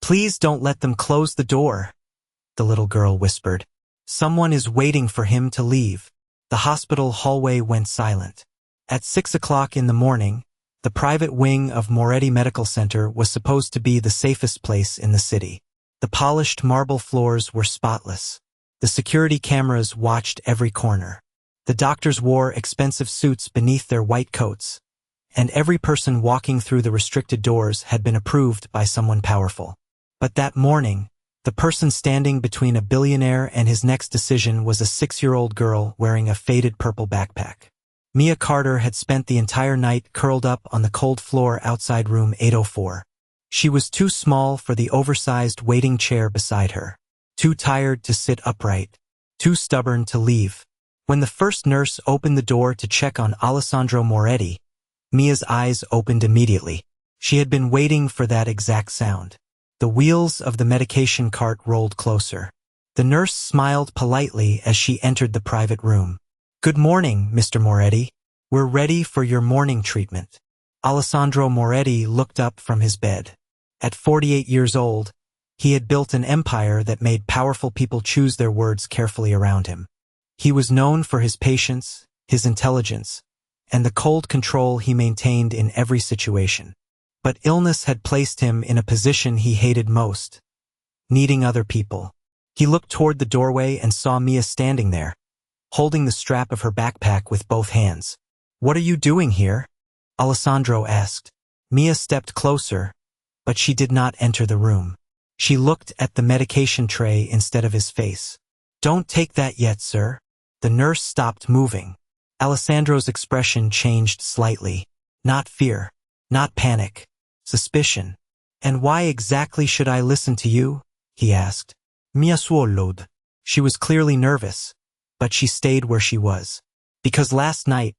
Please don't let them close the door, the little girl whispered. Someone is waiting for him to leave. The hospital hallway went silent. At 6 o'clock in the morning, the private wing of Moretti Medical Center was supposed to be the safest place in the city. The polished marble floors were spotless. The security cameras watched every corner. The doctors wore expensive suits beneath their white coats, and every person walking through the restricted doors had been approved by someone powerful. But that morning, the person standing between a billionaire and his next decision was a 6-year-old girl wearing a faded purple backpack. Mia Carter had spent the entire night curled up on the cold floor outside room 804. She was too small for the oversized waiting chair beside her, too tired to sit upright, too stubborn to leave. When the first nurse opened the door to check on Alessandro Moretti, Mia's eyes opened immediately. She had been waiting for that exact sound. The wheels of the medication cart rolled closer. The nurse smiled politely as she entered the private room. "Good morning, Mr. Moretti. We're ready for your morning treatment." Alessandro Moretti looked up from his bed. At 48 years old, he had built an empire that made powerful people choose their words carefully around him. He was known for his patience, his intelligence, and the cold control he maintained in every situation. But illness had placed him in a position he hated most, needing other people. He looked toward the doorway and saw Mia standing there, holding the strap of her backpack with both hands. "What are you doing here?" Alessandro asked. Mia stepped closer, but she did not enter the room. She looked at the medication tray instead of his face. "Don't take that yet, sir." The nurse stopped moving. Alessandro's expression changed slightly. Not fear, not panic, suspicion. "And why exactly should I listen to you?" he asked. Mia swallowed. She was clearly nervous, but she stayed where she was. "Because last night,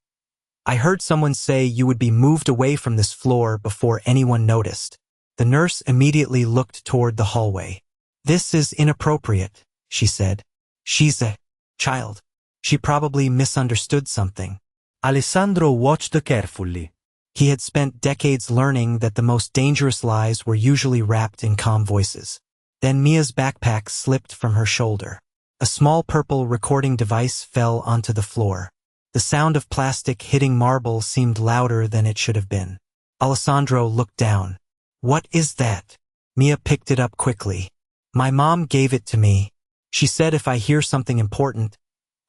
I heard someone say you would be moved away from this floor before anyone noticed." The nurse immediately looked toward the hallway. "This is inappropriate," she said. "She's a child. She probably misunderstood something." Alessandro watched carefully. He had spent decades learning that the most dangerous lies were usually wrapped in calm voices. Then Mia's backpack slipped from her shoulder. A small purple recording device fell onto the floor. The sound of plastic hitting marble seemed louder than it should have been. Alessandro looked down. "What is that?" Mia picked it up quickly. "My mom gave it to me. She said if I hear something important,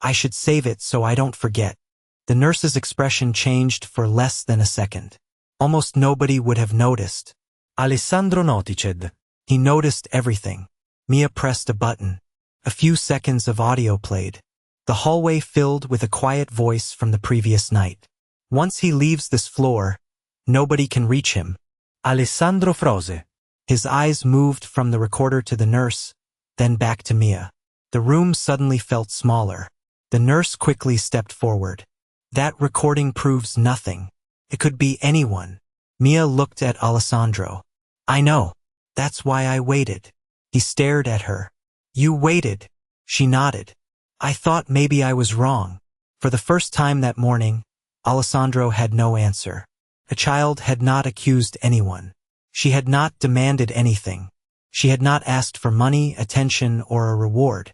I should save it so I don't forget." The nurse's expression changed for less than a second. Almost nobody would have noticed. Alessandro noticed. He noticed everything. Mia pressed a button. A few seconds of audio played. The hallway filled with a quiet voice from the previous night. "Once he leaves this floor, nobody can reach him." Alessandro froze. His eyes moved from the recorder to the nurse, then back to Mia. The room suddenly felt smaller. The nurse quickly stepped forward. "That recording proves nothing. It could be anyone." Mia looked at Alessandro. "I know. That's why I waited." He stared at her. "You waited." She nodded. "I thought maybe I was wrong." For the first time that morning, Alessandro had no answer. A child had not accused anyone. She had not demanded anything. She had not asked for money, attention, or a reward.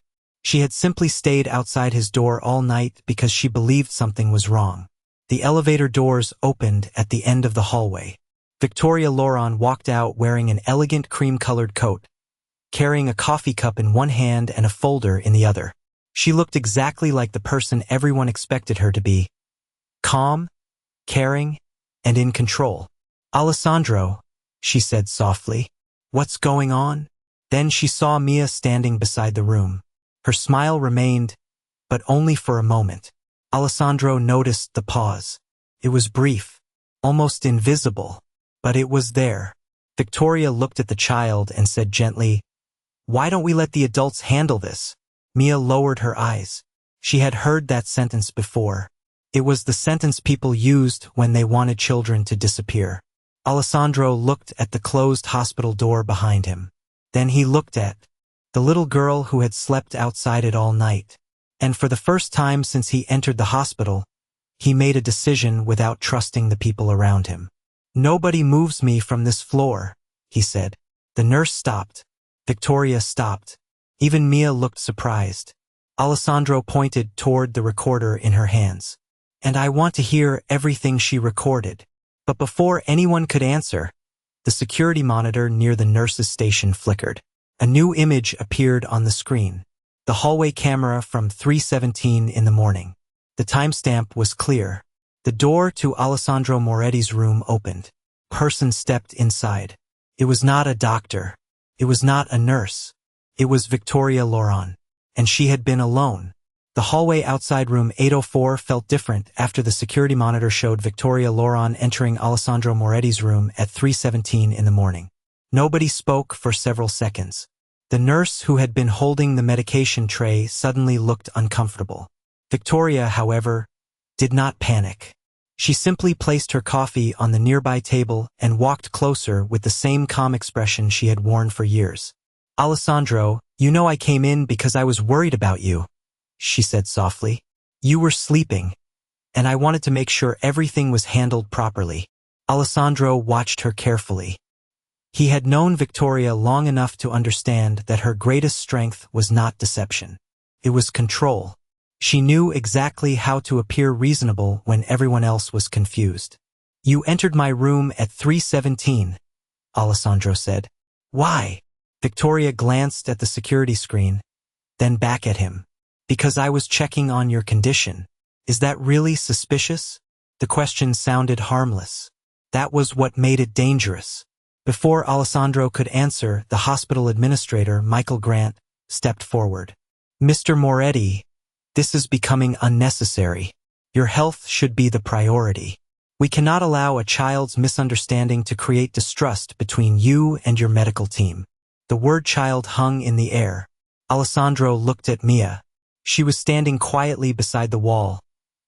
She had simply stayed outside his door all night because she believed something was wrong. The elevator doors opened at the end of the hallway. Victoria Loron walked out wearing an elegant cream-colored coat, carrying a coffee cup in one hand and a folder in the other. She looked exactly like the person everyone expected her to be. Calm, caring, and in control. "Alessandro," she said softly. "What's going on?" Then she saw Mia standing beside the room. Her smile remained, but only for a moment. Alessandro noticed the pause. It was brief, almost invisible, but it was there. Victoria looked at the child and said gently, "Why don't we let the adults handle this?" Mia lowered her eyes. She had heard that sentence before. It was the sentence people used when they wanted children to disappear. Alessandro looked at the closed hospital door behind him. Then he looked at the little girl who had slept outside it all night. And for the first time since he entered the hospital, he made a decision without trusting the people around him. "Nobody moves me from this floor," he said. The nurse stopped. Victoria stopped. Even Mia looked surprised. Alessandro pointed toward the recorder in her hands. And I want to hear everything she recorded. But before anyone could answer, the security monitor near the nurse's station flickered. A new image appeared on the screen. The hallway camera from 3:17 in the morning. The timestamp was clear. The door to Alessandro Moretti's room opened. A person stepped inside. It was not a doctor. It was not a nurse. It was Victoria Loran. And she had been alone. The hallway outside room 804 felt different after the security monitor showed Victoria Loran entering Alessandro Moretti's room at 3:17 in the morning. Nobody spoke for several seconds. The nurse who had been holding the medication tray suddenly looked uncomfortable. Victoria, however, did not panic. She simply placed her coffee on the nearby table and walked closer with the same calm expression she had worn for years. Alessandro, you know I came in because I was worried about you, she said softly. You were sleeping, and I wanted to make sure everything was handled properly. Alessandro watched her carefully. He had known Victoria long enough to understand that her greatest strength was not deception. It was control. She knew exactly how to appear reasonable when everyone else was confused. You entered my room at 3:17, Alessandro said. Why? Victoria glanced at the security screen, then back at him. Because I was checking on your condition. Is that really suspicious? The question sounded harmless. That was what made it dangerous. Before Alessandro could answer, the hospital administrator, Michael Grant, stepped forward. Mr. Moretti, this is becoming unnecessary. Your health should be the priority. We cannot allow a child's misunderstanding to create distrust between you and your medical team. The word child hung in the air. Alessandro looked at Mia. She was standing quietly beside the wall,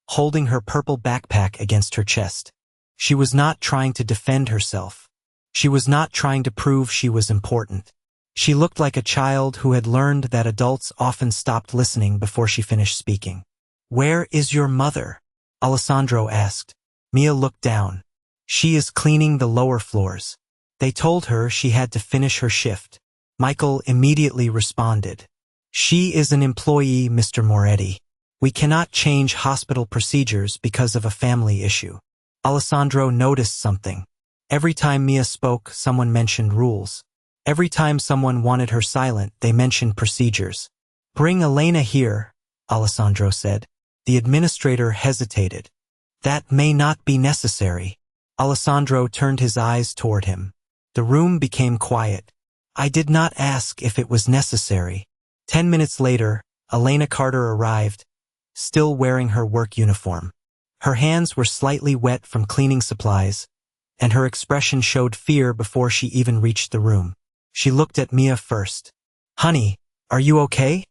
holding her purple backpack against her chest. She was not trying to defend herself. She was not trying to prove she was important. She looked like a child who had learned that adults often stopped listening before she finished speaking. Where is your mother? Alessandro asked. Mia looked down. She is cleaning the lower floors. They told her she had to finish her shift. Michael immediately responded. She is an employee, Mr. Moretti. We cannot change hospital procedures because of a family issue. Alessandro noticed something. Every time Mia spoke, someone mentioned rules. Every time someone wanted her silent, they mentioned procedures. Bring Elena here, Alessandro said. The administrator hesitated. That may not be necessary. Alessandro turned his eyes toward him. The room became quiet. I did not ask if it was necessary. 10 minutes later, Elena Carter arrived, still wearing her work uniform. Her hands were slightly wet from cleaning supplies, and her expression showed fear before she even reached the room. She looked at Mia first. Honey, are you okay?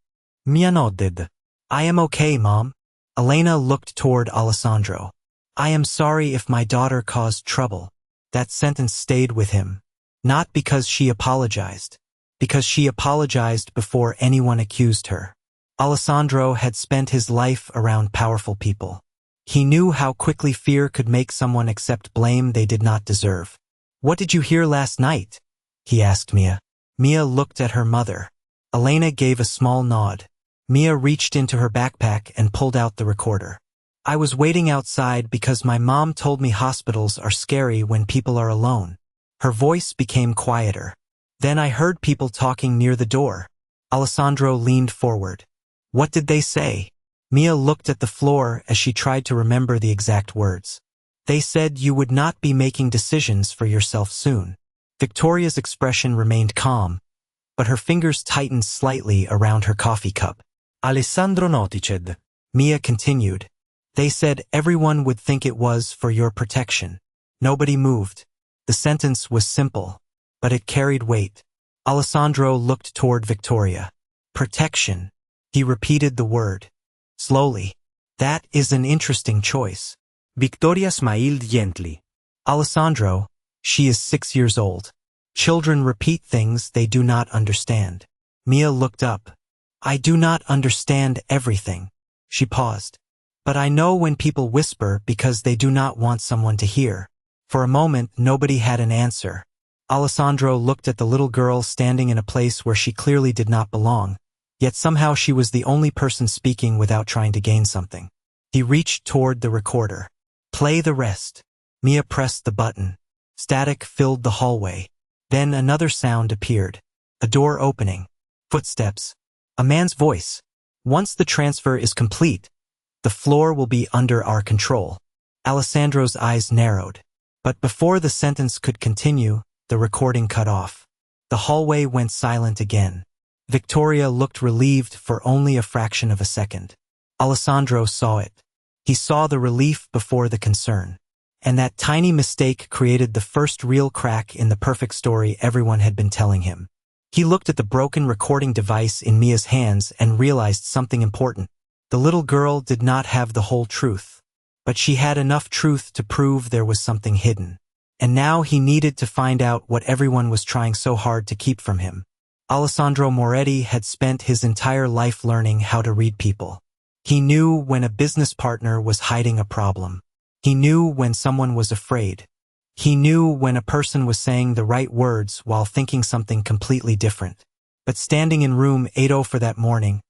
Mia nodded. I am okay, Mom. Elena looked toward Alessandro. I am sorry if my daughter caused trouble. That sentence stayed with him. Not because she apologized. Because she apologized before anyone accused her. Alessandro had spent his life around powerful people. He knew how quickly fear could make someone accept blame they did not deserve. What did you hear last night? He asked Mia. Mia looked at her mother. Elena gave a small nod. Mia reached into her backpack and pulled out the recorder. I was waiting outside because my mom told me hospitals are scary when people are alone. Her voice became quieter. Then I heard people talking near the door. Alessandro leaned forward. What did they say? Mia looked at the floor as she tried to remember the exact words. They said you would not be making decisions for yourself soon. Victoria's expression remained calm, but her fingers tightened slightly around her coffee cup. Alessandro noticed. Mia continued. They said everyone would think it was for your protection. Nobody moved. The sentence was simple, but it carried weight. Alessandro looked toward Victoria. Protection. He repeated the word. Slowly. That is an interesting choice. Victoria smiled gently. Alessandro, she is 6 years old. Children repeat things they do not understand. Mia looked up. I do not understand everything. She paused. But I know when people whisper because they do not want someone to hear. For a moment, nobody had an answer. Alessandro looked at the little girl standing in a place where she clearly did not belong, yet somehow she was the only person speaking without trying to gain something. He reached toward the recorder. Play the rest. Mia pressed the button. Static filled the hallway. Then another sound appeared. A door opening. Footsteps. A man's voice. Once the transfer is complete, the floor will be under our control. Alessandro's eyes narrowed. But before the sentence could continue, the recording cut off. The hallway went silent again. Victoria looked relieved for only a fraction of a second. Alessandro saw it. He saw the relief before the concern. And that tiny mistake created the first real crack in the perfect story everyone had been telling him. He looked at the broken recording device in Mia's hands and realized something important. The little girl did not have the whole truth, but she had enough truth to prove there was something hidden. And now he needed to find out what everyone was trying so hard to keep from him. Alessandro Moretti had spent his entire life learning how to read people. He knew when a business partner was hiding a problem. He knew when someone was afraid. He knew when a person was saying the right words while thinking something completely different. But standing in room 80 for that morning,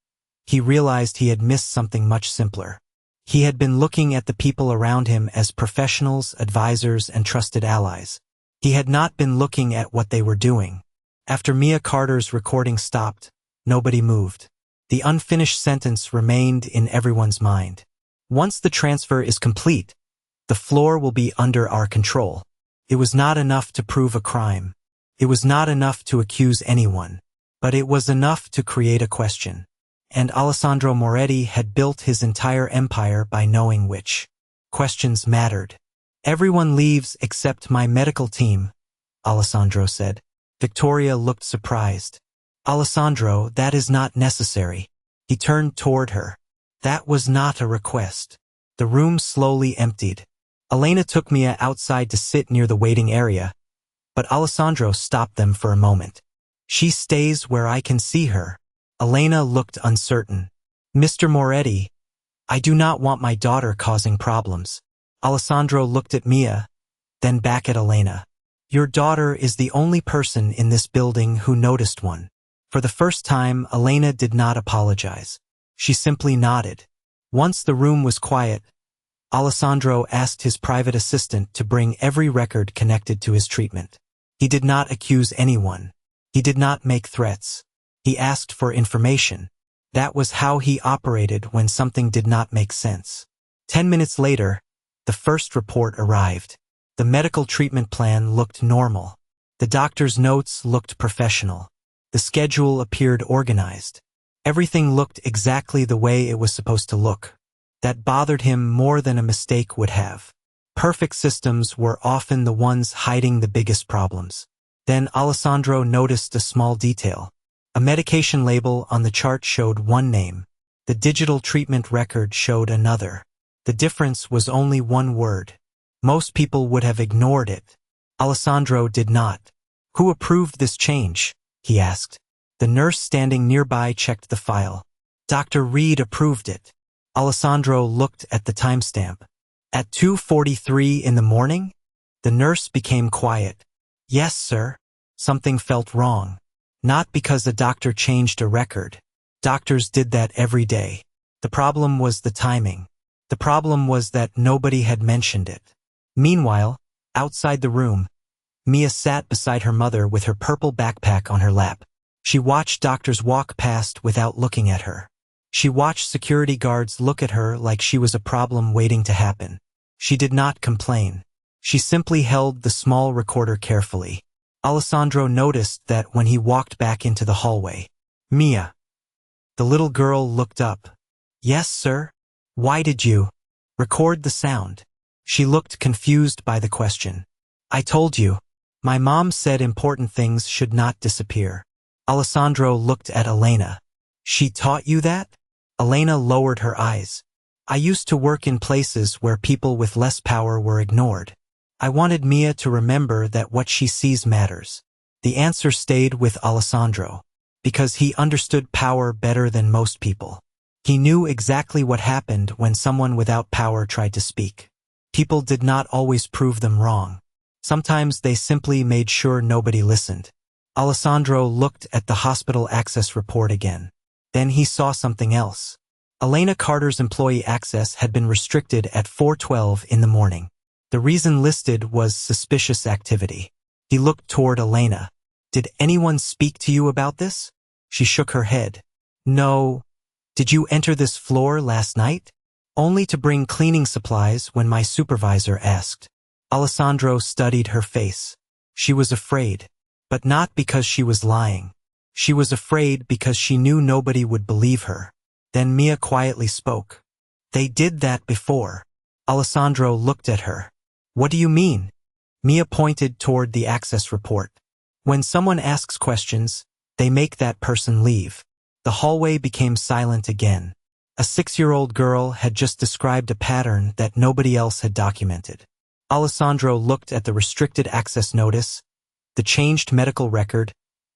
he realized he had missed something much simpler. He had been looking at the people around him as professionals, advisors, and trusted allies. He had not been looking at what they were doing. After Mia Carter's recording stopped, nobody moved. The unfinished sentence remained in everyone's mind. Once the transfer is complete, the floor will be under our control. It was not enough to prove a crime. It was not enough to accuse anyone. But it was enough to create a question. And Alessandro Moretti had built his entire empire by knowing which questions mattered. Everyone leaves except my medical team, Alessandro said. Victoria looked surprised. Alessandro, that is not necessary. He turned toward her. That was not a request. The room slowly emptied. Elena took Mia outside to sit near the waiting area, but Alessandro stopped them for a moment. She stays where I can see her. Elena looked uncertain. Mr. Moretti, I do not want my daughter causing problems. Alessandro looked at Mia, then back at Elena. Your daughter is the only person in this building who noticed one. For the first time, Elena did not apologize. She simply nodded. Once the room was quiet, Alessandro asked his private assistant to bring every record connected to his treatment. He did not accuse anyone. He did not make threats. He asked for information. That was how he operated when something did not make sense. 10 minutes later, the first report arrived. The medical treatment plan looked normal. The doctor's notes looked professional. The schedule appeared organized. Everything looked exactly the way it was supposed to look. That bothered him more than a mistake would have. Perfect systems were often the ones hiding the biggest problems. Then Alessandro noticed a small detail. A medication label on the chart showed one name. The digital treatment record showed another. The difference was only one word. Most people would have ignored it. Alessandro did not. Who approved this change? He asked. The nurse standing nearby checked the file. Dr. Reed approved it. Alessandro looked at the timestamp. At 2:43 in the morning? The nurse became quiet. Yes, sir. Something felt wrong. Not because the doctor changed a record. Doctors did that every day. The problem was the timing. The problem was that nobody had mentioned it. Meanwhile, outside the room, Mia sat beside her mother with her purple backpack on her lap. She watched doctors walk past without looking at her. She watched security guards look at her like she was a problem waiting to happen. She did not complain. She simply held the small recorder carefully. Alessandro noticed that when he walked back into the hallway. Mia. The little girl looked up. Yes, sir. Why did you record the sound? She looked confused by the question. I told you. My mom said important things should not disappear. Alessandro looked at Elena. She taught you that? Elena lowered her eyes. I used to work in places where people with less power were ignored. I wanted Mia to remember that what she sees matters. The answer stayed with Alessandro, because he understood power better than most people. He knew exactly what happened when someone without power tried to speak. People did not always prove them wrong. Sometimes they simply made sure nobody listened. Alessandro looked at the hospital access report again. Then he saw something else. Elena Carter's employee access had been restricted at 4:12 in the morning. The reason listed was suspicious activity. He looked toward Elena. Did anyone speak to you about this? She shook her head. No. Did you enter this floor last night? Only to bring cleaning supplies when my supervisor asked. Alessandro studied her face. She was afraid, but not because she was lying. She was afraid because she knew nobody would believe her. Then Mia quietly spoke. They did that before. Alessandro looked at her. What do you mean? Mia pointed toward the access report. When someone asks questions, they make that person leave. The hallway became silent again. A 6-year-old girl had just described a pattern that nobody else had documented. Alessandro looked at the restricted access notice, the changed medical record,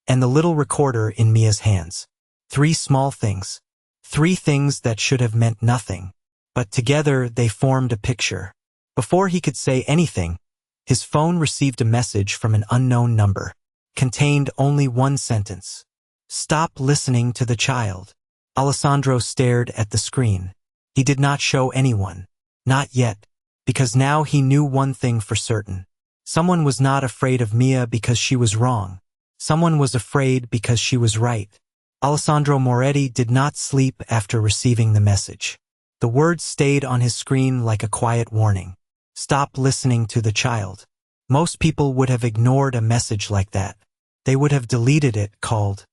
and the little recorder in Mia's hands. 3 small things. 3 things that should have meant nothing. But together they formed a picture. Before he could say anything, his phone received a message from an unknown number. Contained only one sentence. Stop listening to the child. Alessandro stared at the screen. He did not show anyone. Not yet, because now he knew one thing for certain. Someone was not afraid of Mia because she was wrong. Someone was afraid because she was right. Alessandro Moretti did not sleep after receiving the message. The words stayed on his screen like a quiet warning. Stop listening to the child. Most people would have ignored a message like that. They would have deleted it, called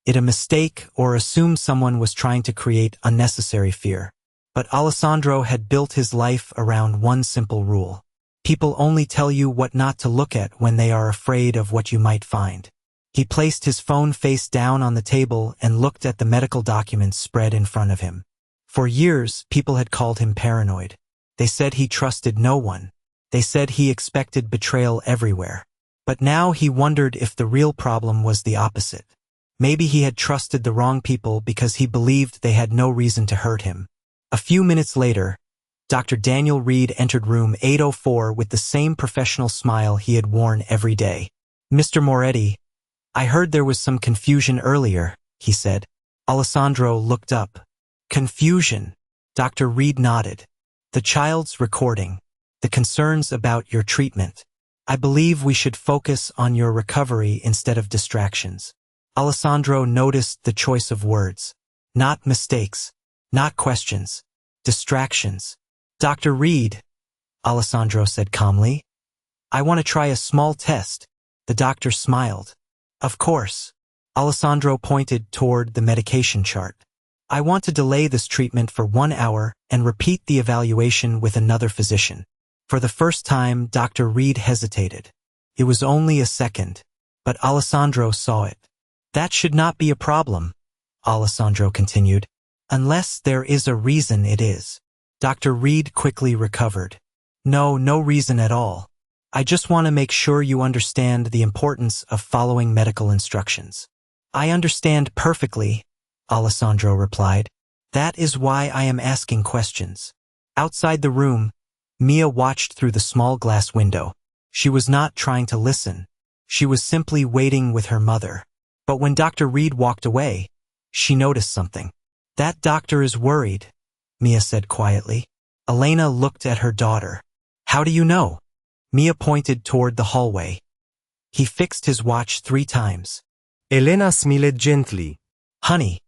it a mistake, or assumed someone was trying to create unnecessary fear. But Alessandro had built his life around one simple rule. People only tell you what not to look at when they are afraid of what you might find. He placed his phone face down on the table and looked at the medical documents spread in front of him. For years, people had called him paranoid. They said he trusted no one. They said he expected betrayal everywhere. But now he wondered if the real problem was the opposite. Maybe he had trusted the wrong people because he believed they had no reason to hurt him. A few minutes later, Dr. Daniel Reed entered room 804 with the same professional smile he had worn every day. Mr. Moretti, I heard there was some confusion earlier, he said. Alessandro looked up. Confusion. Dr. Reed nodded. The child's recording. The concerns about your treatment. I believe we should focus on your recovery instead of distractions. Alessandro noticed the choice of words. Not mistakes. Not questions. Distractions. Dr. Reed, Alessandro said calmly. I want to try a small test. The doctor smiled. Of course. Alessandro pointed toward the medication chart. I want to delay this treatment for 1 hour and repeat the evaluation with another physician. For the first time, Dr. Reed hesitated. It was only a second, but Alessandro saw it. That should not be a problem, Alessandro continued, unless there is a reason it is. Dr. Reed quickly recovered. No reason at all. I just want to make sure you understand the importance of following medical instructions. I understand perfectly, Alessandro replied. That is why I am asking questions. Outside the room, Mia watched through the small glass window. She was not trying to listen. She was simply waiting with her mother. But when Dr. Reed walked away, she noticed something. That doctor is worried, Mia said quietly. Elena looked at her daughter. How do you know? Mia pointed toward the hallway. He fixed his watch 3 times. Elena smiled gently. Honey,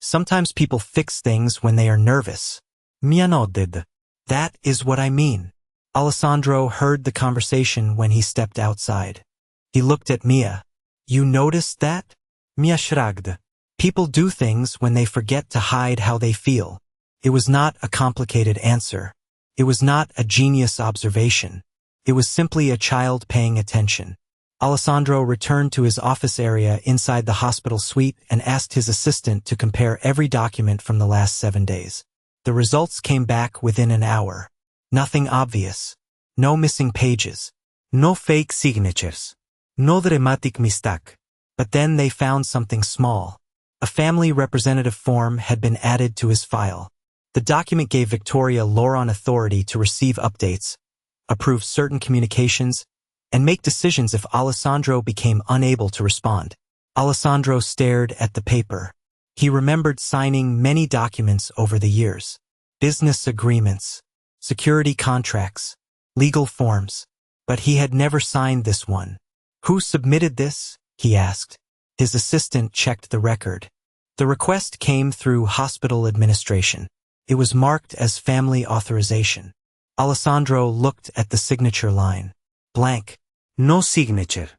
sometimes people fix things when they are nervous. Mia nodded. That is what I mean. Alessandro heard the conversation when he stepped outside. He looked at Mia. You noticed that? Mia shrugged. People do things when they forget to hide how they feel. It was not a complicated answer. It was not a genius observation. It was simply a child paying attention. Alessandro returned to his office area inside the hospital suite and asked his assistant to compare every document from the last 7 days. The results came back within an hour. Nothing obvious. No missing pages. No fake signatures. No dramatic mistake. But then they found something small. A family representative form had been added to his file. The document gave Victoria Lauron authority to receive updates, approve certain communications, and make decisions if Alessandro became unable to respond. Alessandro stared at the paper. He remembered signing many documents over the years. Business agreements, security contracts, legal forms. But he had never signed this one. Who submitted this? He asked. His assistant checked the record. The request came through hospital administration. It was marked as family authorization. Alessandro looked at the signature line. Blank. No signature.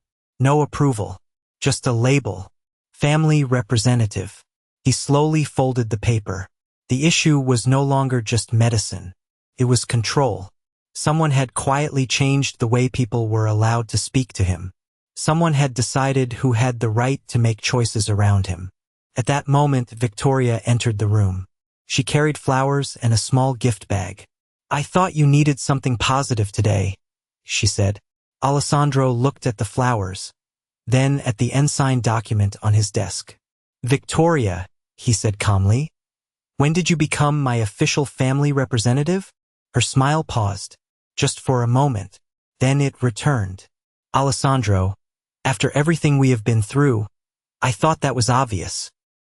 No approval. Just a label. Family representative. He slowly folded the paper. The issue was no longer just medicine. It was control. Someone had quietly changed the way people were allowed to speak to him. Someone had decided who had the right to make choices around him. At that moment, Victoria entered the room. She carried flowers and a small gift bag. I thought you needed something positive today, she said. Alessandro looked at the flowers, then at the unsigned document on his desk. Victoria, he said calmly, when did you become my official family representative? Her smile paused, just for a moment. Then it returned. Alessandro, after everything we have been through, I thought that was obvious.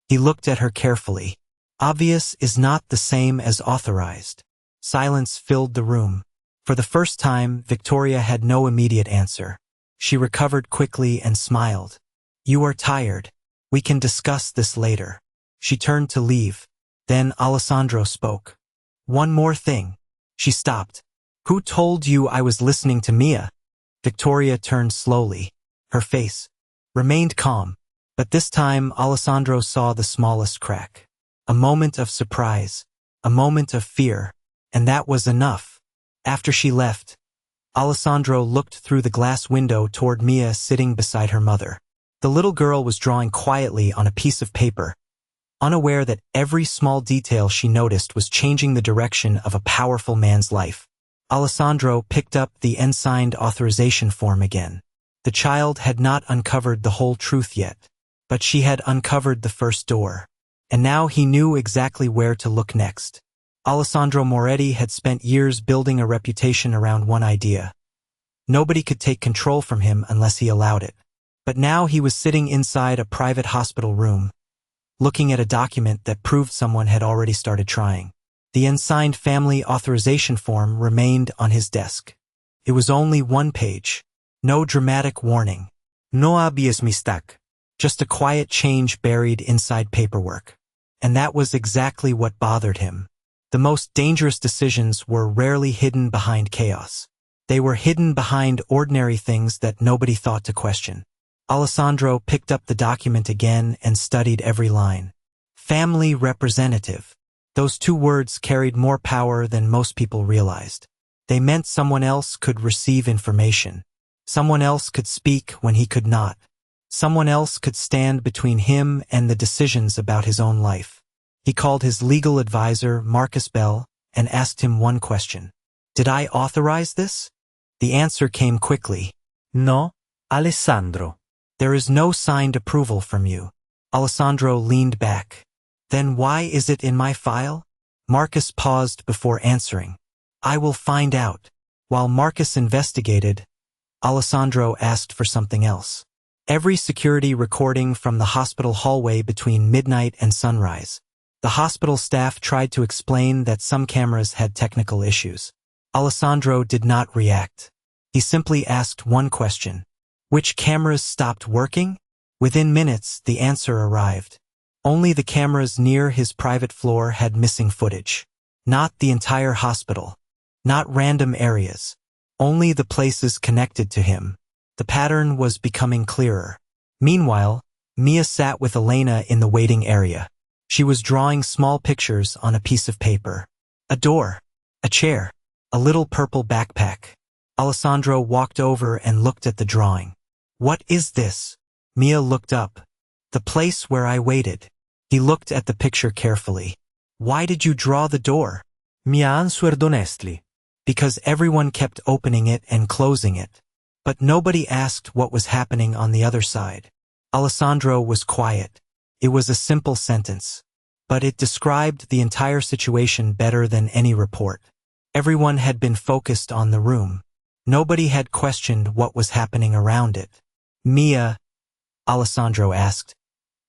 He looked at her carefully. Obvious is not the same as authorized. Silence filled the room. For the first time, Victoria had no immediate answer. She recovered quickly and smiled. You are tired. We can discuss this later. She turned to leave. Then Alessandro spoke. One more thing. She stopped. Who told you I was listening to Mia? Victoria turned slowly. Her face remained calm. But this time, Alessandro saw the smallest crack. A moment of surprise. A moment of fear. And that was enough. After she left, Alessandro looked through the glass window toward Mia sitting beside her mother. The little girl was drawing quietly on a piece of paper, unaware that every small detail she noticed was changing the direction of a powerful man's life. Alessandro picked up the unsigned authorization form again. The child had not uncovered the whole truth yet, but she had uncovered the first door. And now he knew exactly where to look next. Alessandro Moretti had spent years building a reputation around one idea. Nobody could take control from him unless he allowed it. But now he was sitting inside a private hospital room, looking at a document that proved someone had already started trying. The unsigned family authorization form remained on his desk. It was only one page. No dramatic warning. No habeas mistake. Just a quiet change buried inside paperwork. And that was exactly what bothered him. The most dangerous decisions were rarely hidden behind chaos. They were hidden behind ordinary things that nobody thought to question. Alessandro picked up the document again and studied every line. Family representative. Those two words carried more power than most people realized. They meant someone else could receive information. Someone else could speak when he could not. Someone else could stand between him and the decisions about his own life. He called his legal advisor, Marcus Bell, and asked him one question. Did I authorize this? The answer came quickly. No, Alessandro. There is no signed approval from you. Alessandro leaned back. Then why is it in my file? Marcus paused before answering. I will find out. While Marcus investigated, Alessandro asked for something else. Every security recording from the hospital hallway between midnight and sunrise. The hospital staff tried to explain that some cameras had technical issues. Alessandro did not react. He simply asked one question. Which cameras stopped working? Within minutes, the answer arrived. Only the cameras near his private floor had missing footage. Not the entire hospital. Not random areas. Only the places connected to him. The pattern was becoming clearer. Meanwhile, Mia sat with Elena in the waiting area. She was drawing small pictures on a piece of paper. A door. A chair. A little purple backpack. Alessandro walked over and looked at the drawing. What is this? Mia looked up. The place where I waited. He looked at the picture carefully. Why did you draw the door? Mia answered honestly. Because everyone kept opening it and closing it. But nobody asked what was happening on the other side. Alessandro was quiet. It was a simple sentence. But it described the entire situation better than any report. Everyone had been focused on the room. Nobody had questioned what was happening around it. Mia, Alessandro asked,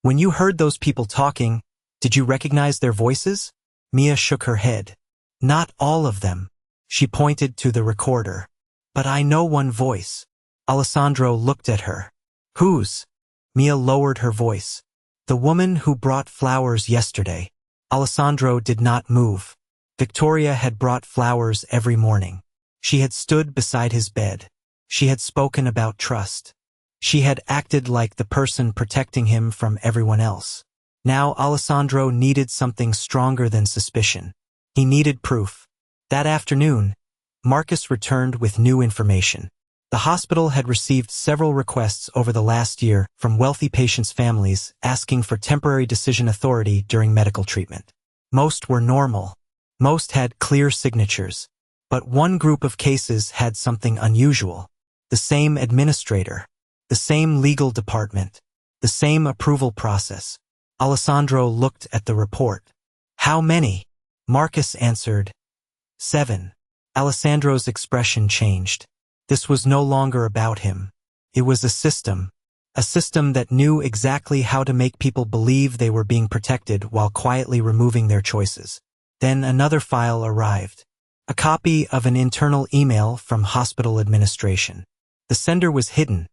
when you heard those people talking, did you recognize their voices? Mia shook her head. Not all of them. She pointed to the recorder. But I know one voice. Alessandro looked at her. Whose? Mia lowered her voice. The woman who brought flowers yesterday. Alessandro did not move. Victoria had brought flowers every morning. She had stood beside his bed. She had spoken about trust. She had acted like the person protecting him from everyone else. Now Alessandro needed something stronger than suspicion. He needed proof. That afternoon, Marcus returned with new information. The hospital had received several requests over the last year from wealthy patients' families asking for temporary decision authority during medical treatment. Most were normal. Most had clear signatures. But one group of cases had something unusual. The same administrator. The same legal department. The same approval process. Alessandro looked at the report. How many? Marcus answered, 7. Alessandro's expression changed. This was no longer about him. It was a system that knew exactly how to make people believe they were being protected while quietly removing their choices. Then another file arrived. A copy of an internal email from hospital administration. The sender was hidden,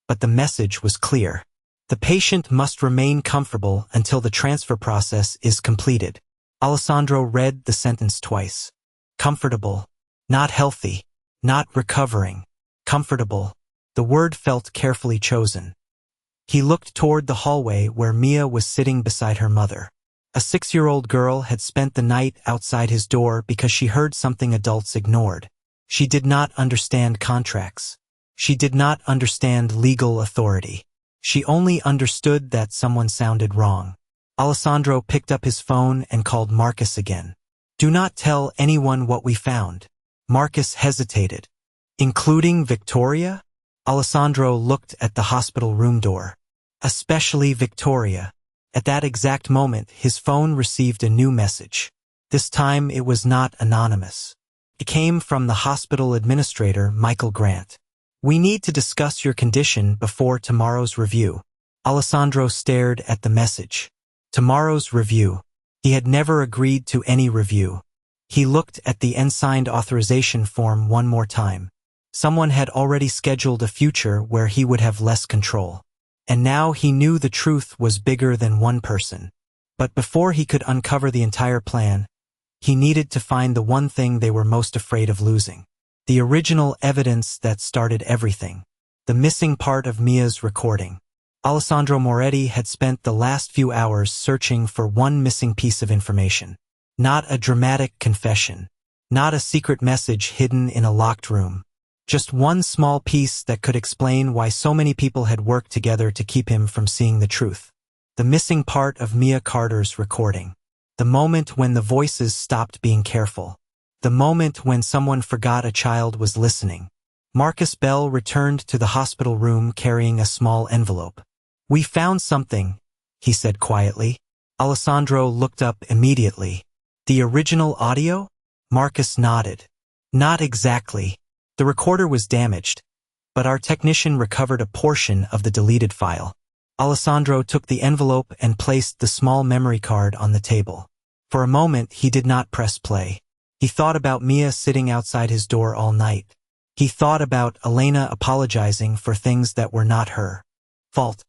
but the message was clear. The patient must remain comfortable until the transfer process is completed. Alessandro read the sentence twice. Comfortable. Not healthy. Not recovering. Comfortable. The word felt carefully chosen. He looked toward the hallway where Mia was sitting beside her mother. A 6-year-old girl had spent the night outside his door because she heard something adults ignored. She did not understand contracts. She did not understand legal authority. She only understood that someone sounded wrong. Alessandro picked up his phone and called Marcus again. Do not tell anyone what we found. Marcus hesitated. Including Victoria? Alessandro looked at the hospital room door. Especially Victoria. At that exact moment, his phone received a new message. This time it was not anonymous. It came from the hospital administrator, Michael Grant. We need to discuss your condition before tomorrow's review. Alessandro stared at the message. Tomorrow's review. He had never agreed to any review. He looked at the unsigned authorization form one more time. Someone had already scheduled a future where he would have less control. And now he knew the truth was bigger than one person. But before he could uncover the entire plan, he needed to find the one thing they were most afraid of losing. The original evidence that started everything. The missing part of Mia's recording. Alessandro Moretti had spent the last few hours searching for one missing piece of information. Not a dramatic confession. Not a secret message hidden in a locked room. Just one small piece that could explain why so many people had worked together to keep him from seeing the truth. The missing part of Mia Carter's recording. The moment when the voices stopped being careful. The moment when someone forgot a child was listening. Marcus Bell returned to the hospital room carrying a small envelope. We found something, he said quietly. Alessandro looked up immediately. The original audio? Marcus nodded. Not exactly. The recorder was damaged, but our technician recovered a portion of the deleted file. Alessandro took the envelope and placed the small memory card on the table. For a moment, he did not press play. He thought about Mia sitting outside his door all night. He thought about Elena apologizing for things that were not her fault.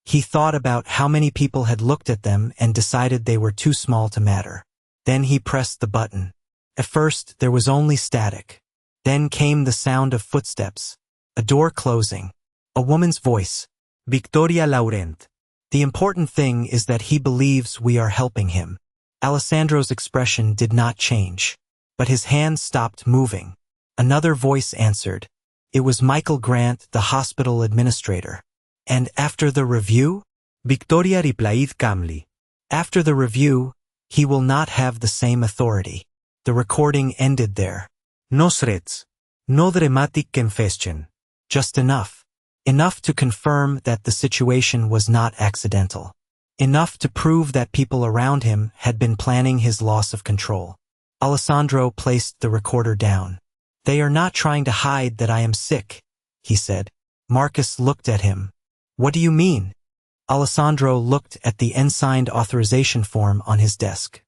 He thought about how many people had looked at them and decided they were too small to matter. Then he pressed the button. At first, there was only static. Then came the sound of footsteps. A door closing. A woman's voice. Victoria Laurent. The important thing is that he believes we are helping him. Alessandro's expression did not change. But his hand stopped moving. Another voice answered. It was Michael Grant, the hospital administrator. And after the review? Victoria replied calmly. After the review, he will not have the same authority. The recording ended there. No threats. No dramatic confession. Just enough. Enough to confirm that the situation was not accidental. Enough to prove that people around him had been planning his loss of control. Alessandro placed the recorder down. They are not trying to hide that I am sick, he said. Marcus looked at him. What do you mean? Alessandro looked at the unsigned authorization form on his desk.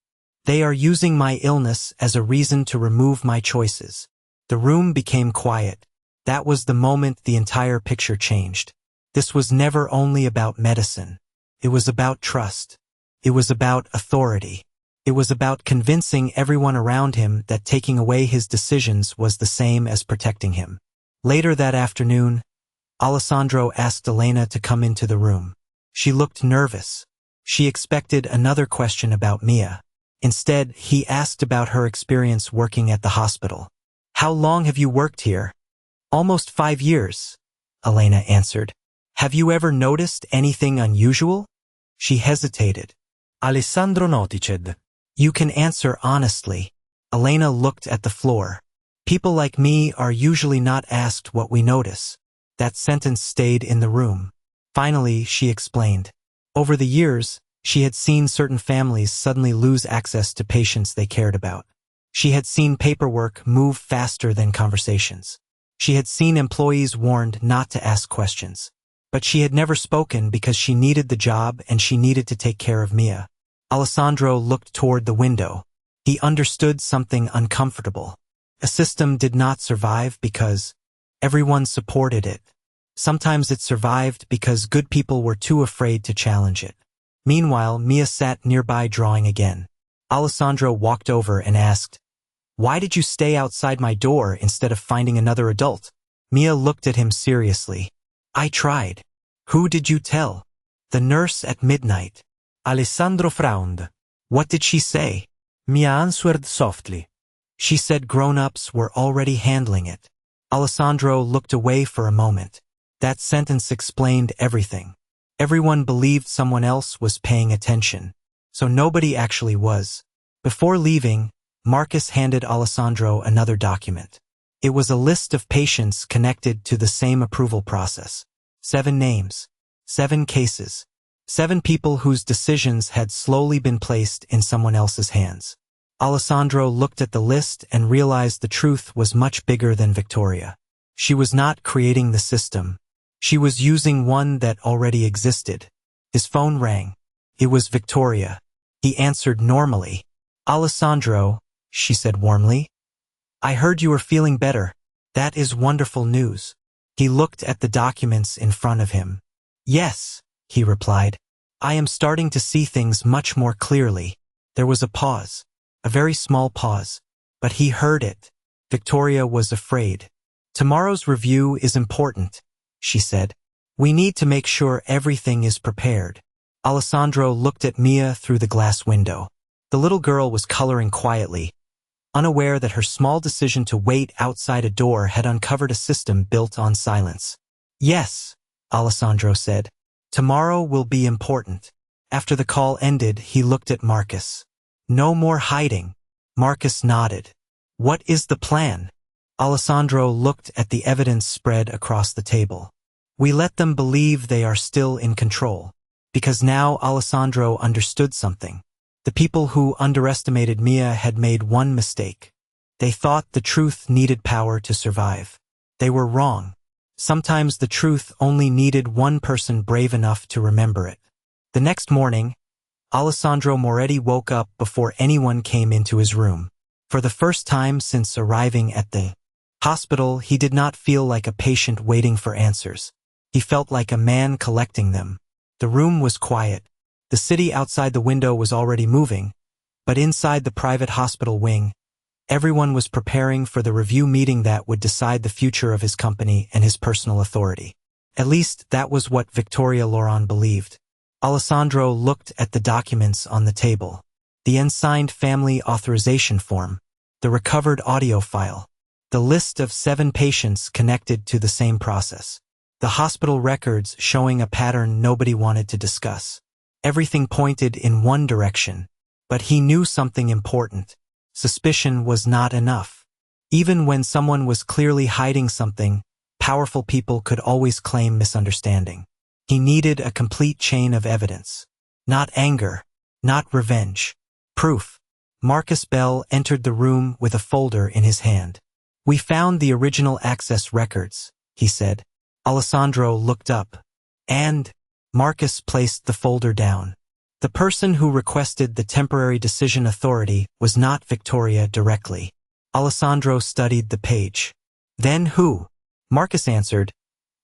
They are using my illness as a reason to remove my choices. The room became quiet. That was the moment the entire picture changed. This was never only about medicine. It was about trust. It was about authority. It was about convincing everyone around him that taking away his decisions was the same as protecting him. Later that afternoon, Alessandro asked Elena to come into the room. She looked nervous. She expected another question about Mia. Instead, he asked about her experience working at the hospital. How long have you worked here? Almost 5 years, Elena answered. Have you ever noticed anything unusual? She hesitated. Alessandro noticed. You can answer honestly. Elena looked at the floor. People like me are usually not asked what we notice. That sentence stayed in the room. Finally, she explained. Over the years, she had seen certain families suddenly lose access to patients they cared about. She had seen paperwork move faster than conversations. She had seen employees warned not to ask questions. But she had never spoken because she needed the job and she needed to take care of Mia. Alessandro looked toward the window. He understood something uncomfortable. A system did not survive because everyone supported it. Sometimes it survived because good people were too afraid to challenge it. Meanwhile, Mia sat nearby drawing again. Alessandro walked over and asked, "Why did you stay outside my door instead of finding another adult?" Mia looked at him seriously. I tried. Who did you tell? The nurse at midnight. Alessandro frowned. What did she say? Mia answered softly. She said grown-ups were already handling it. Alessandro looked away for a moment. That sentence explained everything. Everyone believed someone else was paying attention, so nobody actually was. Before leaving, Marcus handed Alessandro another document. It was a list of patients connected to the same approval process. 7 names, 7 cases, 7 people whose decisions had slowly been placed in someone else's hands. Alessandro looked at the list and realized the truth was much bigger than Victoria. She was not creating the system. She was using one that already existed. His phone rang. It was Victoria. He answered normally. Alessandro, she said warmly. I heard you are feeling better. That is wonderful news. He looked at the documents in front of him. Yes, he replied. I am starting to see things much more clearly. There was a pause. A very small pause. But he heard it. Victoria was afraid. Tomorrow's review is important, she said. We need to make sure everything is prepared. Alessandro looked at Mia through the glass window. The little girl was coloring quietly, unaware that her small decision to wait outside a door had uncovered a system built on silence. Yes, Alessandro said. Tomorrow will be important. After the call ended, he looked at Marcus. No more hiding. Marcus nodded. What is the plan? Alessandro looked at the evidence spread across the table. We let them believe they are still in control. Because now Alessandro understood something. The people who underestimated Mia had made one mistake. They thought the truth needed power to survive. They were wrong. Sometimes the truth only needed one person brave enough to remember it. The next morning, Alessandro Moretti woke up before anyone came into his room. For the first time since arriving at the hospital, he did not feel like a patient waiting for answers. He felt like a man collecting them. The room was quiet. The city outside the window was already moving, but inside the private hospital wing, everyone was preparing for the review meeting that would decide the future of his company and his personal authority. At least that was what Victoria Loran believed. Alessandro looked at the documents on the table. The unsigned family authorization form, the recovered audio file, the list of 7 patients connected to the same process, the hospital records showing a pattern nobody wanted to discuss. Everything pointed in one direction, but he knew something important. Suspicion was not enough. Even when someone was clearly hiding something, powerful people could always claim misunderstanding. He needed a complete chain of evidence. Not anger, not revenge. Proof. Marcus Bell entered the room with a folder in his hand. We found the original access records, he said. Alessandro looked up. And Marcus placed the folder down. The person who requested the temporary decision authority was not Victoria directly. Alessandro studied the page. Then who? Marcus answered.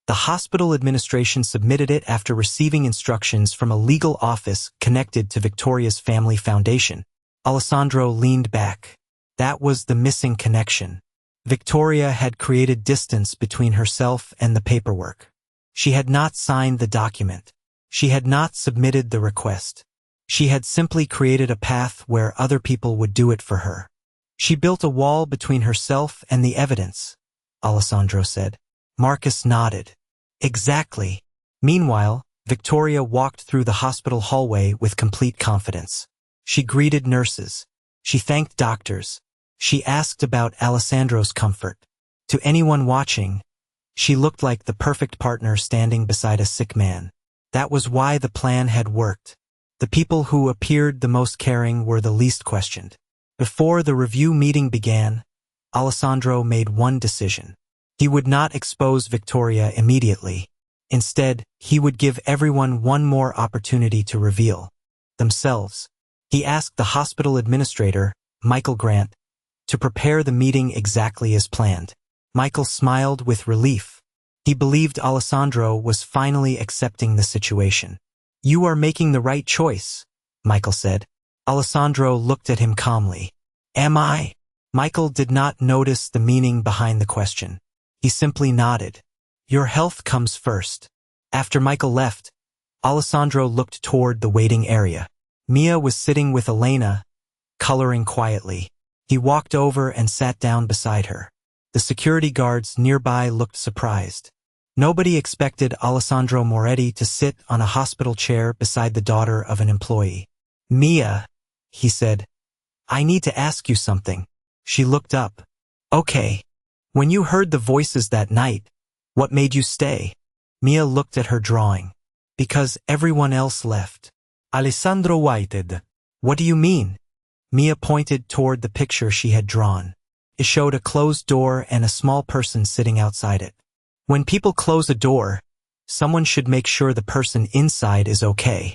The hospital administration submitted it after receiving instructions from a legal office connected to Victoria's family foundation. Alessandro leaned back. That was the missing connection. Victoria had created distance between herself and the paperwork. She had not signed the document. She had not submitted the request. She had simply created a path where other people would do it for her. She built a wall between herself and the evidence, Alessandro said. Marcus nodded. Exactly. Meanwhile, Victoria walked through the hospital hallway with complete confidence. She greeted nurses. She thanked doctors. She asked about Alessandro's comfort. To anyone watching, she looked like the perfect partner standing beside a sick man. That was why the plan had worked. The people who appeared the most caring were the least questioned. Before the review meeting began, Alessandro made one decision. He would not expose Victoria immediately. Instead, he would give everyone one more opportunity to reveal themselves. He asked the hospital administrator, Michael Grant, to prepare the meeting exactly as planned. Michael smiled with relief. He believed Alessandro was finally accepting the situation. You are making the right choice, Michael said. Alessandro looked at him calmly. Am I? Michael did not notice the meaning behind the question. He simply nodded. Your health comes first. After Michael left, Alessandro looked toward the waiting area. Mia was sitting with Elena, coloring quietly. He walked over and sat down beside her. The security guards nearby looked surprised. Nobody expected Alessandro Moretti to sit on a hospital chair beside the daughter of an employee. Mia, he said, I need to ask you something. She looked up. Okay. When you heard the voices that night, what made you stay? Mia looked at her drawing. Because everyone else left. Alessandro waited. What do you mean? Mia pointed toward the picture she had drawn. It showed a closed door and a small person sitting outside it. When people close a door, someone should make sure the person inside is okay.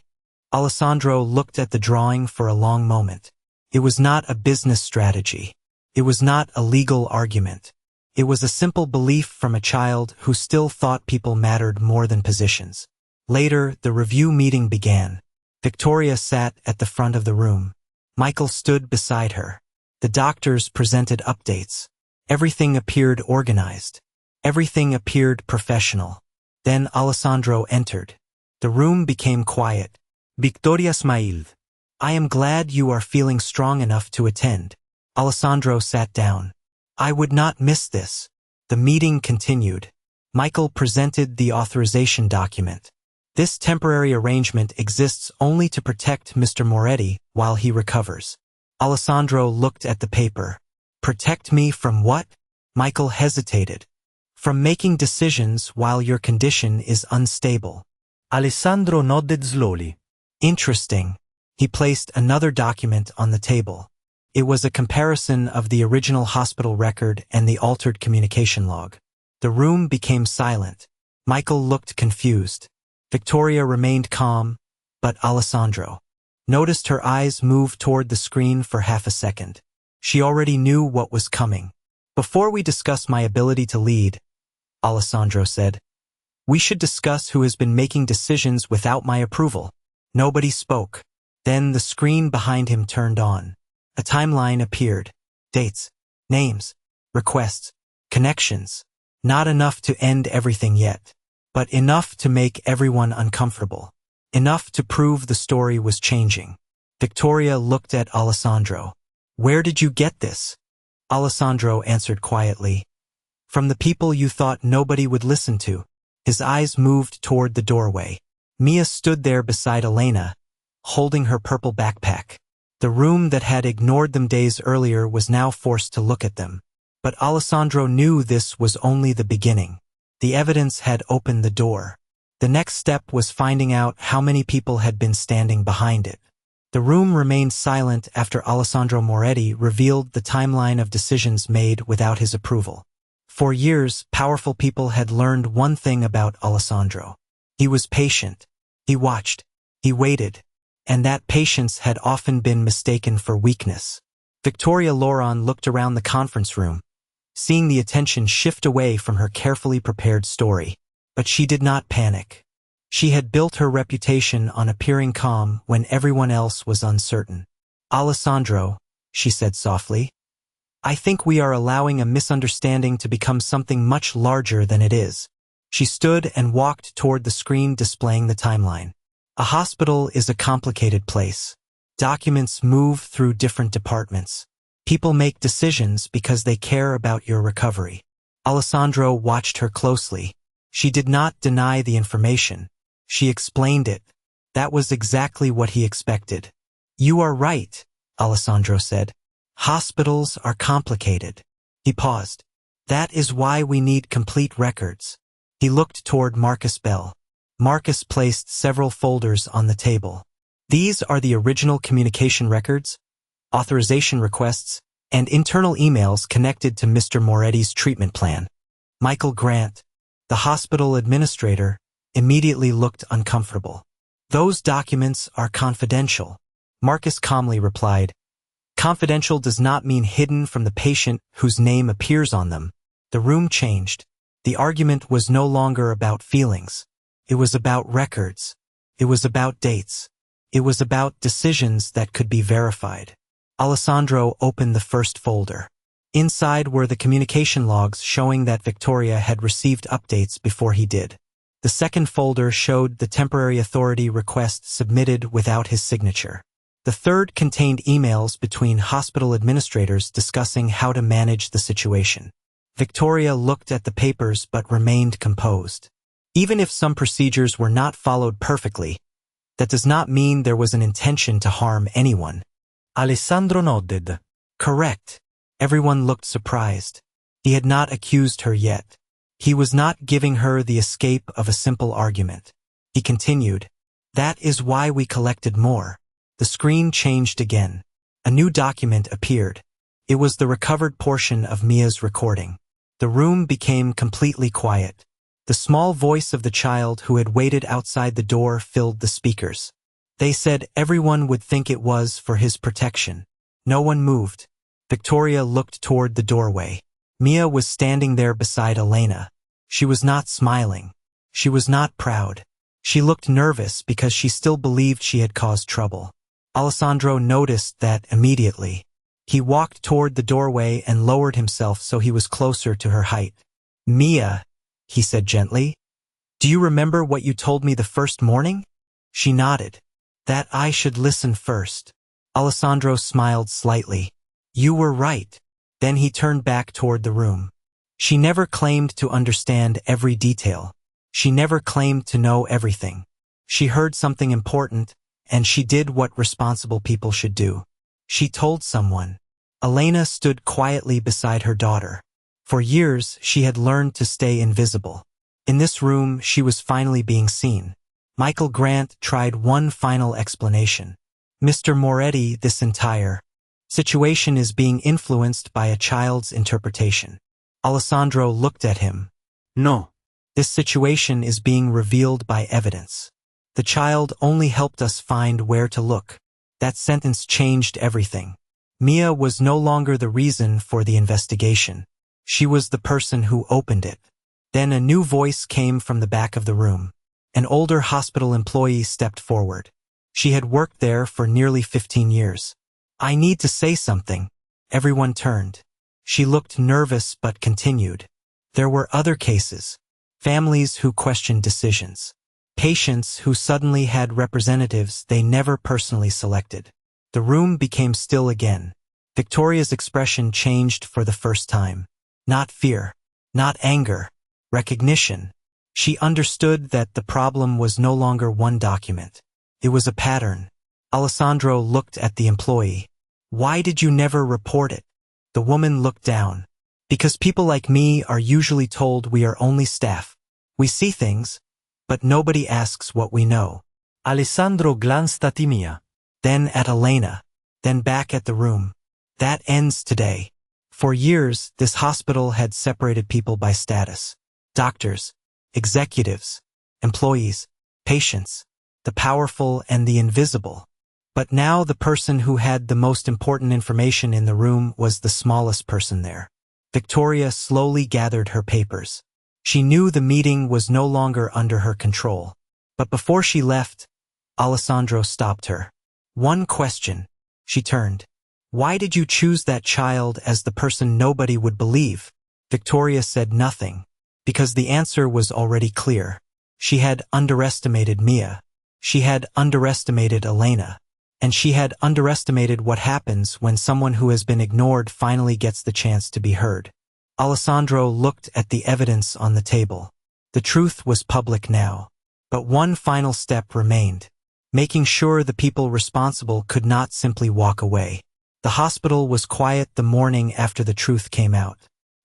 Alessandro looked at the drawing for a long moment. It was not a business strategy. It was not a legal argument. It was a simple belief from a child who still thought people mattered more than positions. Later, the review meeting began. Victoria sat at the front of the room. Michael stood beside her. The doctors presented updates. Everything appeared organized. Everything appeared professional. Then Alessandro entered. The room became quiet. Victoria smiled. I am glad you are feeling strong enough to attend. Alessandro sat down. I would not miss this. The meeting continued. Michael presented the authorization document. This temporary arrangement exists only to protect Mr. Moretti while he recovers. Alessandro looked at the paper. Protect me from what? Michael hesitated. From making decisions while your condition is unstable. Alessandro nodded slowly. Interesting. He placed another document on the table. It was a comparison of the original hospital record and the altered communication log. The room became silent. Michael looked confused. Victoria remained calm, but Alessandro noticed her eyes move toward the screen for half a second. She already knew what was coming. Before we discuss my ability to lead, Alessandro said, we should discuss who has been making decisions without my approval. Nobody spoke. Then the screen behind him turned on. A timeline appeared. Dates, names, requests, connections. Not enough to end everything yet, but enough to make everyone uncomfortable. Enough to prove the story was changing. Victoria looked at Alessandro. Where did you get this? Alessandro answered quietly. From the people you thought nobody would listen to. His eyes moved toward the doorway. Mia stood there beside Elena, holding her purple backpack. The room that had ignored them days earlier was now forced to look at them. But Alessandro knew this was only the beginning. The evidence had opened the door. The next step was finding out how many people had been standing behind it. The room remained silent after Alessandro Moretti revealed the timeline of decisions made without his approval. For years, powerful people had learned one thing about Alessandro. He was patient. He watched. He waited. And that patience had often been mistaken for weakness. Victoria Loron looked around the conference room, seeing the attention shift away from her carefully prepared story. But she did not panic. She had built her reputation on appearing calm when everyone else was uncertain. "Alessandro," she said softly, "I think we are allowing a misunderstanding to become something much larger than it is." She stood and walked toward the screen displaying the timeline. A hospital is a complicated place. Documents move through different departments. People make decisions because they care about your recovery. Alessandro watched her closely. She did not deny the information. She explained it. That was exactly what he expected. "You are right," Alessandro said. "Hospitals are complicated." He paused. "That is why we need complete records." He looked toward Marcus Bell. Marcus placed several folders on the table. "These are the original communication records, authorization requests, and internal emails connected to Mr. Moretti's treatment plan." Michael Grant, the hospital administrator, immediately looked uncomfortable. "Those documents are confidential," Marcus calmly replied. "Confidential does not mean hidden from the patient whose name appears on them." The room changed. The argument was no longer about feelings. It was about records. It was about dates. It was about decisions that could be verified. Alessandro opened the first folder. Inside were the communication logs showing that Victoria had received updates before he did. The second folder showed the temporary authority request submitted without his signature. The third contained emails between hospital administrators discussing how to manage the situation. Victoria looked at the papers but remained composed. Even if some procedures were not followed perfectly, that does not mean there was an intention to harm anyone. Alessandro nodded. "Correct." Everyone looked surprised. He had not accused her yet. He was not giving her the escape of a simple argument. He continued, "That is why we collected more." The screen changed again. A new document appeared. It was the recovered portion of Mia's recording. The room became completely quiet. The small voice of the child who had waited outside the door filled the speakers. They said everyone would think it was for his protection. No one moved. Victoria looked toward the doorway. Mia was standing there beside Elena. She was not smiling. She was not proud. She looked nervous because she still believed she had caused trouble. Alessandro noticed that immediately. He walked toward the doorway and lowered himself so he was closer to her height. "Mia," he said gently, "do you remember what you told me the first morning?" She nodded. "That I should listen first." Alessandro smiled slightly. "You were right." Then he turned back toward the room. She never claimed to understand every detail. She never claimed to know everything. She heard something important, and she did what responsible people should do. She told someone. Elena stood quietly beside her daughter. For years, she had learned to stay invisible. In this room, she was finally being seen. Michael Grant tried one final explanation. "Mr. Moretti, this entire situation is being influenced by a child's interpretation." Alessandro looked at him. "No. This situation is being revealed by evidence. The child only helped us find where to look." That sentence changed everything. Mia was no longer the reason for the investigation. She was the person who opened it. Then a new voice came from the back of the room. An older hospital employee stepped forward. She had worked there for nearly 15 years. "I need to say something." Everyone turned. She looked nervous but continued. "There were other cases. Families who questioned decisions. Patients who suddenly had representatives they never personally selected." The room became still again. Victoria's expression changed for the first time. Not fear. Not anger. Recognition. She understood that the problem was no longer one document. It was a pattern. Alessandro looked at the employee. "Why did you never report it?" The woman looked down. "Because people like me are usually told we are only staff. We see things, but nobody asks what we know." Alessandro glanced at Mia. then at Elena, then back at the room. That ends today. For years, this hospital had separated people by status. Doctors, executives, employees, patients, the powerful and the invisible. But now the person who had the most important information in the room was the smallest person there. Victoria slowly gathered her papers. She knew the meeting was no longer under her control. But before she left, Alessandro stopped her. One question. She turned. Why did you choose that child as the person nobody would believe? Victoria said nothing, because the answer was already clear. She had underestimated Mia. She had underestimated Elena. And she had underestimated what happens when someone who has been ignored finally gets the chance to be heard. Alessandro looked at the evidence on the table. The truth was public now. But one final step remained. Making sure the people responsible could not simply walk away. The hospital was quiet the morning after the truth came out.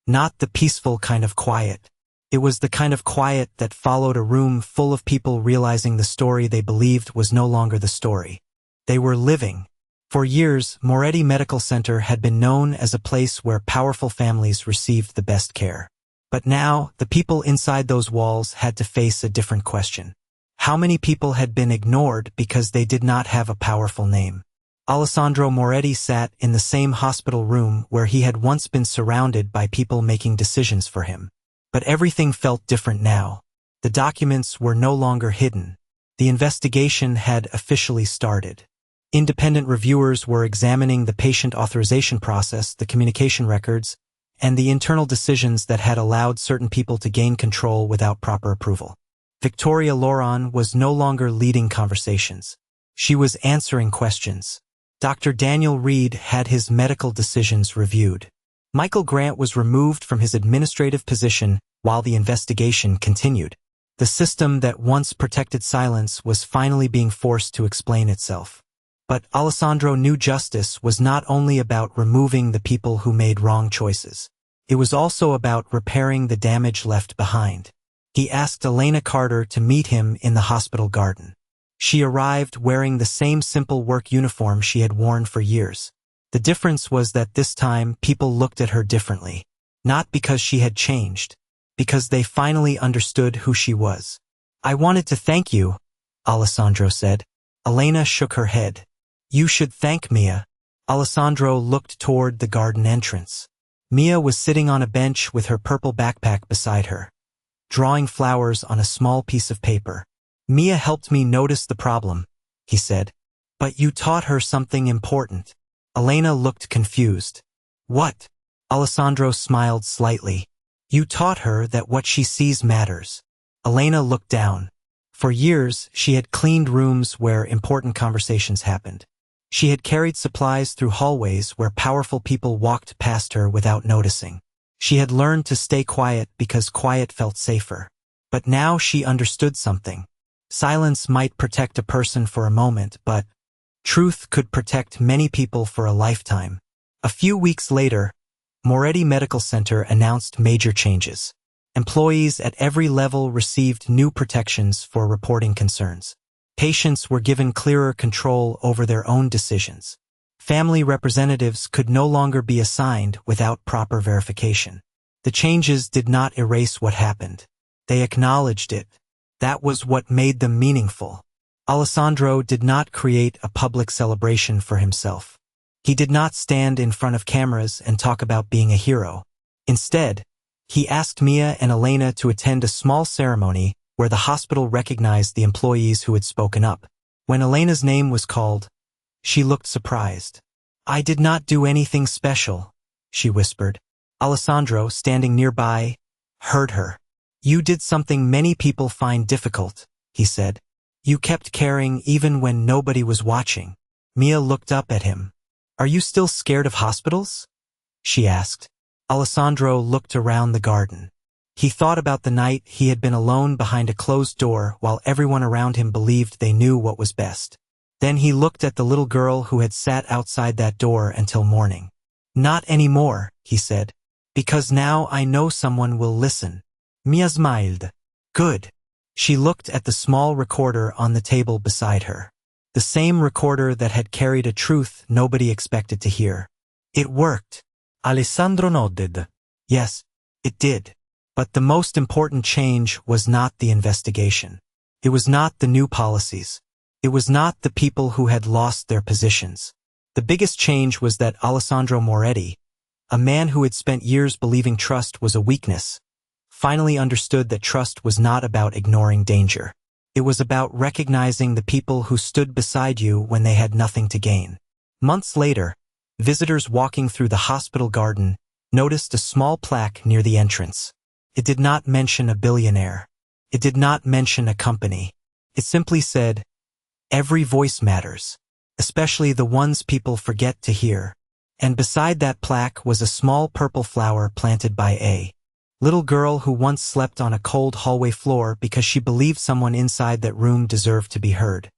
Not the peaceful kind of quiet. It was the kind of quiet that followed a room full of people realizing the story they believed was no longer the story. They were living. For years, Moretti Medical Center had been known as a place where powerful families received the best care. But now, the people inside those walls had to face a different question. How many people had been ignored because they did not have a powerful name? Alessandro Moretti sat in the same hospital room where he had once been surrounded by people making decisions for him. But everything felt different now. The documents were no longer hidden. The investigation had officially started. Independent reviewers were examining the patient authorization process, the communication records, and the internal decisions that had allowed certain people to gain control without proper approval. Victoria Loron was no longer leading conversations. She was answering questions. Dr. Daniel Reed had his medical decisions reviewed. Michael Grant was removed from his administrative position while the investigation continued. The system that once protected silence was finally being forced to explain itself. But Alessandro knew justice was not only about removing the people who made wrong choices. It was also about repairing the damage left behind. He asked Elena Carter to meet him in the hospital garden. She arrived wearing the same simple work uniform she had worn for years. The difference was that this time people looked at her differently. Not because she had changed, because they finally understood who she was. I wanted to thank you, Alessandro said. Elena shook her head. You should thank Mia. Alessandro looked toward the garden entrance. Mia was sitting on a bench with her purple backpack beside her, drawing flowers on a small piece of paper. Mia helped me notice the problem, he said. But you taught her something important. Elena looked confused. What? Alessandro smiled slightly. You taught her that what she sees matters. Elena looked down. For years, she had cleaned rooms where important conversations happened. She had carried supplies through hallways where powerful people walked past her without noticing. She had learned to stay quiet because quiet felt safer. But now she understood something. Silence might protect a person for a moment, but truth could protect many people for a lifetime. A few weeks later, Moretti Medical Center announced major changes. Employees at every level received new protections for reporting concerns. Patients were given clearer control over their own decisions. Family representatives could no longer be assigned without proper verification. The changes did not erase what happened. They acknowledged it. That was what made them meaningful. Alessandro did not create a public celebration for himself. He did not stand in front of cameras and talk about being a hero. Instead, he asked Mia and Elena to attend a small ceremony where the hospital recognized the employees who had spoken up. When Elena's name was called, she looked surprised. I did not do anything special, she whispered. Alessandro, standing nearby, heard her. You did something many people find difficult, he said. You kept caring even when nobody was watching. Mia looked up at him. Are you still scared of hospitals? She asked. Alessandro looked around the garden. He thought about the night he had been alone behind a closed door while everyone around him believed they knew what was best. Then he looked at the little girl who had sat outside that door until morning. Not anymore, he said, because now I know someone will listen. Mia smiled. Good. She looked at the small recorder on the table beside her. The same recorder that had carried a truth nobody expected to hear. It worked. Alessandro nodded. Yes, it did. But the most important change was not the investigation. It was not the new policies. It was not the people who had lost their positions. The biggest change was that Alessandro Moretti, a man who had spent years believing trust was a weakness, finally understood that trust was not about ignoring danger. It was about recognizing the people who stood beside you when they had nothing to gain. Months later, visitors walking through the hospital garden noticed a small plaque near the entrance. It did not mention a billionaire. It did not mention a company. It simply said, "Every voice matters, especially the ones people forget to hear." And beside that plaque was a small purple flower planted by a little girl who once slept on a cold hallway floor because she believed someone inside that room deserved to be heard.